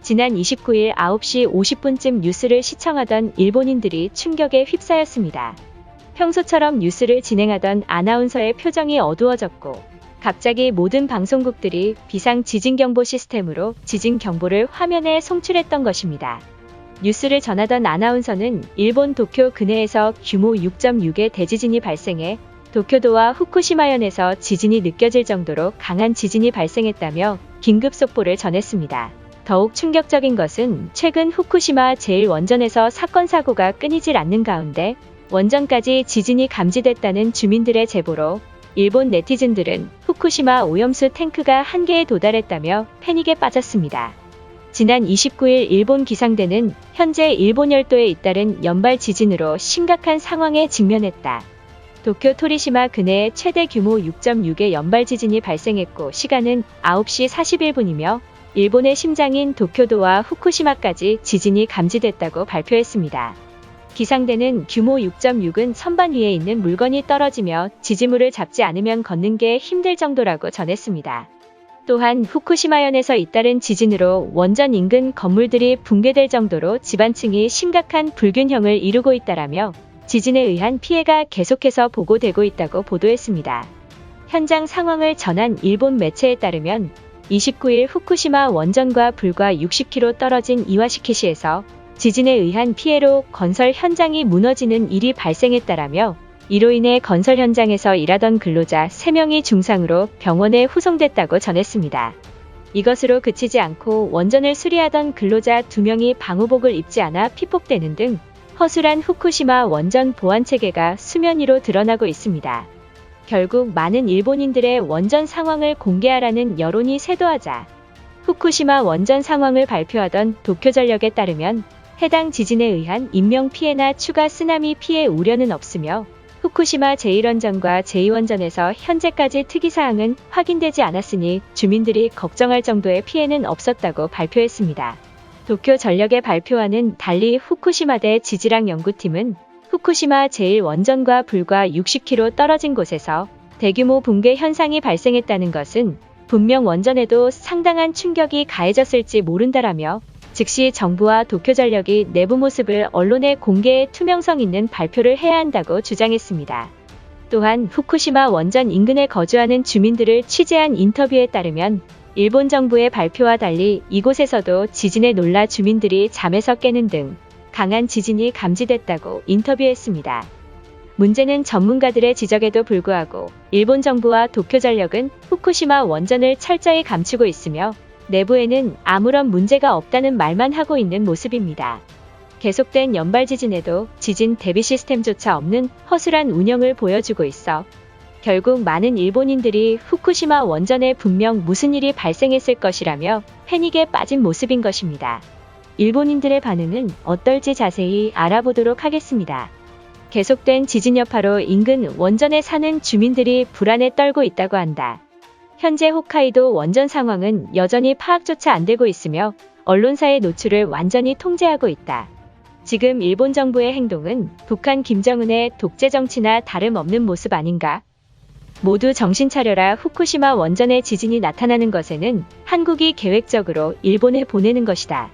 지난 29일 9시 50분쯤 뉴스를 시청하던 일본인들이 충격에 휩싸였습니다. 평소처럼 뉴스를 진행하던 아나운서의 표정이 어두워졌고 갑자기 모든 방송국들이 비상 지진경보 시스템으로 지진 경보를 화면에 송출했던 것입니다. 뉴스를 전하던 아나운서는 일본 도쿄 근해에서 규모 6.6의 대지진이 발생해 도쿄도와 후쿠시마현에서 지진이 느껴질 정도로 강한 지진이 발생했다며 긴급 속보를 전했습니다. 더욱 충격적인 것은 최근 후쿠시마 제1원전에서 사건 사고가 끊이질 않는 가운데 원전까지 지진이 감지됐다는 주민들의 제보로 일본 네티즌들은 후쿠시마 오염수 탱크가 한계에 도달했다며 패닉에 빠졌습니다. 지난 29일 일본 기상대는 현재 일본 열도에 잇따른 연발 지진으로 심각한 상황에 직면했다. 도쿄 토리시마 근해에 최대 규모 6.6의 연발 지진이 발생했고 시간은 9시 41분이며 일본의 심장인 도쿄도와 후쿠시마까지 지진이 감지됐다고 발표했습니다. 기상대는 규모 6.6은 선반 위에 있는 물건이 떨어지며 지지물을 잡지 않으면 걷는 게 힘들 정도라고 전했습니다. 또한 후쿠시마현에서 잇따른 지진으로 원전 인근 건물들이 붕괴될 정도로 집안층이 심각한 불균형을 이루고 있다라며 지진에 의한 피해가 계속해서 보고되고 있다고 보도했습니다. 현장 상황을 전한 일본 매체에 따르면 29일 후쿠시마 원전과 불과 60km 떨어진 이와시키시에서 지진에 의한 피해로 건설 현장이 무너지는 일이 발생했다라며 이로 인해 건설 현장에서 일하던 근로자 3명이 중상으로 병원에 후송됐다고 전했습니다. 이것으로 그치지 않고 원전을 수리하던 근로자 2명이 방호복을 입지 않아 피폭되는 등 허술한 후쿠시마 원전 보안체계가 수면 위로 드러나고 있습니다. 결국 많은 일본인들의 원전 상황을 공개하라는 여론이 쇄도하자 후쿠시마 원전 상황을 발표하던 도쿄전력에 따르면 해당 지진에 의한 인명피해나 추가 쓰나미 피해 우려는 없으며 후쿠시마 제1원전과 제2원전에서 현재까지 특이사항은 확인되지 않았으니 주민들이 걱정할 정도의 피해는 없었다고 발표했습니다. 도쿄전력의 발표와는 달리 후쿠시마대 지질학 연구팀은 후쿠시마 제1원전과 불과 60km 떨어진 곳에서 대규모 붕괴 현상이 발생했다는 것은 분명 원전에도 상당한 충격이 가해졌을지 모른다라며 즉시 정부와 도쿄전력이 내부 모습을 언론에 공개해 투명성 있는 발표를 해야 한다고 주장했습니다. 또한 후쿠시마 원전 인근에 거주하는 주민들을 취재한 인터뷰에 따르면 일본 정부의 발표와 달리 이곳에서도 지진에 놀라 주민들이 잠에서 깨는 등 강한 지진이 감지됐다고 인터뷰했습니다. 문제는 전문가들의 지적에도 불구하고 일본 정부와 도쿄전력은 후쿠시마 원전을 철저히 감추고 있으며 내부에는 아무런 문제가 없다는 말만 하고 있는 모습입니다. 계속된 연발 지진에도 지진 대비 시스템조차 없는 허술한 운영을 보여주고 있어 결국 많은 일본인들이 후쿠시마 원전에 분명 무슨 일이 발생했을 것이라며 패닉에 빠진 모습인 것입니다. 일본인들의 반응은 어떨지 자세히 알아보도록 하겠습니다. 계속된 지진 여파로 인근 원전에 사는 주민들이 불안에 떨고 있다고 한다. 현재 홋카이도 원전 상황은 여전히 파악조차 안 되고 있으며 언론사의 노출을 완전히 통제하고 있다. 지금 일본 정부의 행동은 북한 김정은의 독재 정치나 다름없는 모습 아닌가? 모두 정신 차려라. 후쿠시마 원전의 지진이 나타나는 것에는 한국이 계획적으로 일본에 보내는 것이다.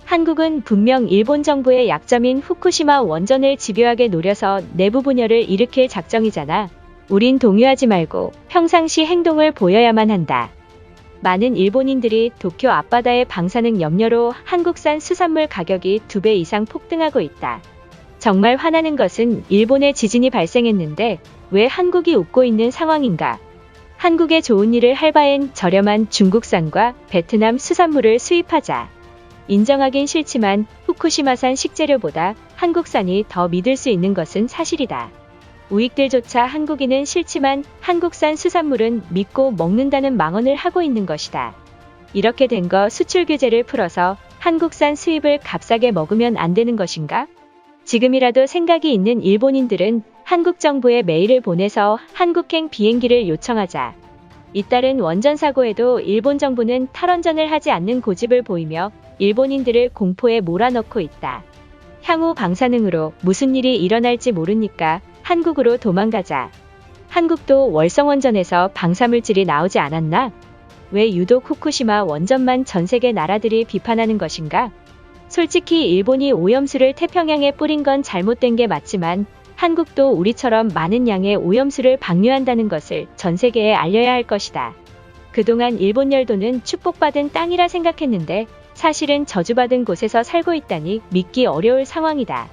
한국은 분명 일본 정부의 약점인 후쿠시마 원전을 집요하게 노려서 내부 분열을 일으킬 작정이잖아. 우린 동요하지 말고 평상시 행동을 보여야만 한다. 많은 일본인들이 도쿄 앞바다의 방사능 염려로 한국산 수산물 가격이 2배 이상 폭등하고 있다. 정말 화나는 것은 일본에 지진이 발생했는데 왜 한국이 웃고 있는 상황인가? 한국의 좋은 일을 할 바엔 저렴한 중국산과 베트남 수산물을 수입하자. 인정하긴 싫지만 후쿠시마산 식재료보다 한국산이 더 믿을 수 있는 것은 사실이다. 우익들조차 한국인은 싫지만 한국산 수산물은 믿고 먹는다는 망언을 하고 있는 것이다. 이렇게 된 거 수출 규제를 풀어서 한국산 수입을 값싸게 먹으면 안 되는 것인가? 지금이라도 생각이 있는 일본인들은 한국 정부에 메일을 보내서 한국행 비행기를 요청하자. 잇따른 원전 사고에도 일본 정부는 탈원전을 하지 않는 고집을 보이며 일본인들을 공포에 몰아넣고 있다. 향후 방사능으로 무슨 일이 일어날지 모르니까 한국으로 도망가자. 한국도 월성원전에서 방사물질이 나오지 않았나? 왜 유독 후쿠시마 원전만 전 세계 나라들이 비판하는 것인가? 솔직히 일본이 오염수를 태평양에 뿌린 건 잘못된 게 맞지만 한국도 우리처럼 많은 양의 오염수를 방류한다는 것을 전 세계에 알려야 할 것이다. 그동안 일본 열도는 축복받은 땅이라 생각했는데 사실은 저주받은 곳에서 살고 있다니 믿기 어려울 상황이다.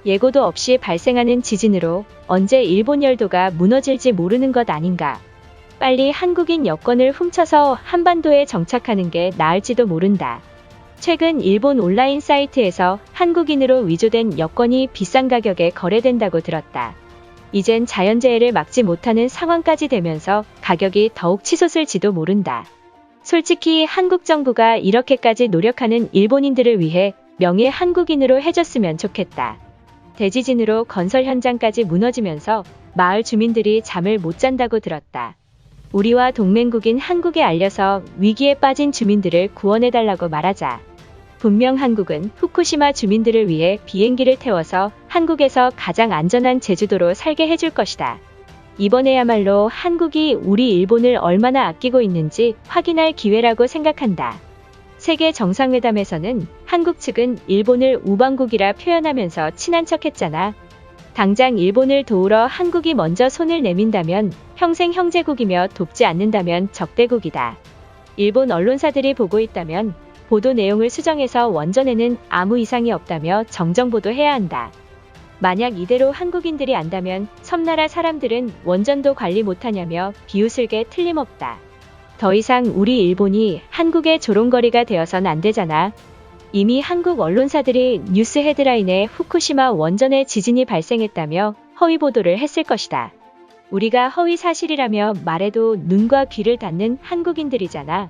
예고도 없이 발생하는 지진으로 언제 일본 열도가 무너질지 모르는 것 아닌가. 빨리 한국인 여권을 훔쳐서 한반도에 정착하는 게 나을지도 모른다. 최근 일본 온라인 사이트에서 한국인으로 위조된 여권이 비싼 가격에 거래된다고 들었다. 이젠 자연재해를 막지 못하는 상황까지 되면서 가격이 더욱 치솟을지도 모른다. 솔직히 한국 정부가 이렇게까지 노력하는 일본인들을 위해 명예 한국인으로 해줬으면 좋겠다. 대지진으로 건설 현장까지 무너지면서 마을 주민들이 잠을 못 잔다고 들었다. 우리와 동맹국인 한국에 알려서 위기에 빠진 주민들을 구원해달라고 말하자. 분명 한국은 후쿠시마 주민들을 위해 비행기를 태워서 한국에서 가장 안전한 제주도로 살게 해줄 것이다. 이번에야말로 한국이 우리 일본을 얼마나 아끼고 있는지 확인할 기회라고 생각한다. 세계 정상회담에서는 한국 측은 일본을 우방국이라 표현하면서 친한 척했잖아. 당장 일본을 도우러 한국이 먼저 손을 내민다면 평생 형제국이며 돕지 않는다면 적대국이다. 일본 언론사들이 보고 있다면 보도 내용을 수정해서 원전에는 아무 이상이 없다며 정정 보도해야 한다. 만약 이대로 한국인들이 안다면 섬나라 사람들은 원전도 관리 못하냐며 비웃을 게 틀림없다. 더 이상 우리 일본이 한국의 조롱거리가 되어선 안 되잖아. 이미 한국 언론사들이 뉴스 헤드라인에 후쿠시마 원전에 지진이 발생했다며 허위 보도를 했을 것이다. 우리가 허위 사실이라며 말해도 눈과 귀를 닫는 한국인들이잖아.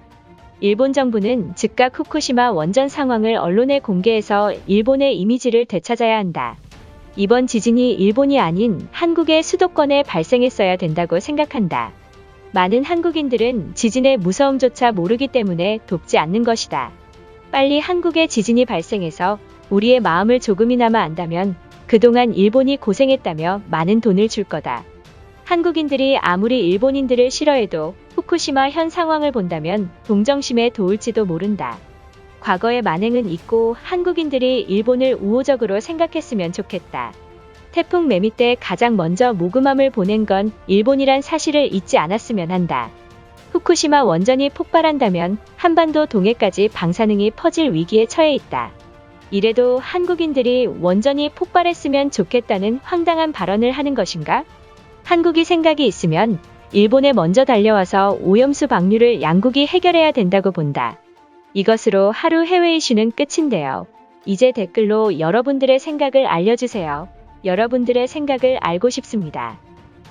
일본 정부는 즉각 후쿠시마 원전 상황을 언론에 공개해서 일본의 이미지를 되찾아야 한다. 이번 지진이 일본이 아닌 한국의 수도권에 발생했어야 된다고 생각한다. 많은 한국인들은 지진의 무서움조차 모르기 때문에 돕지 않는 것이다. 빨리 한국에 지진이 발생해서 우리의 마음을 조금이나마 안다면 그동안 일본이 고생했다며 많은 돈을 줄 거다. 한국인들이 아무리 일본인들을 싫어해도 후쿠시마 현 상황을 본다면 동정심에 도울지도 모른다. 과거의 만행은 잊고 한국인들이 일본을 우호적으로 생각했으면 좋겠다. 태풍 매미 때 가장 먼저 모금함을 보낸 건 일본이란 사실을 잊지 않았으면 한다. 후쿠시마 원전이 폭발한다면 한반도 동해까지 방사능이 퍼질 위기에 처해 있다. 이래도 한국인들이 원전이 폭발했으면 좋겠다는 황당한 발언을 하는 것인가? 한국이 생각이 있으면 일본에 먼저 달려와서 오염수 방류를 양국이 해결해야 된다고 본다. 이것으로 하루 해외 이슈는 끝인데요. 이제 댓글로 여러분들의 생각을 알려주세요. 여러분들의 생각을 알고 싶습니다.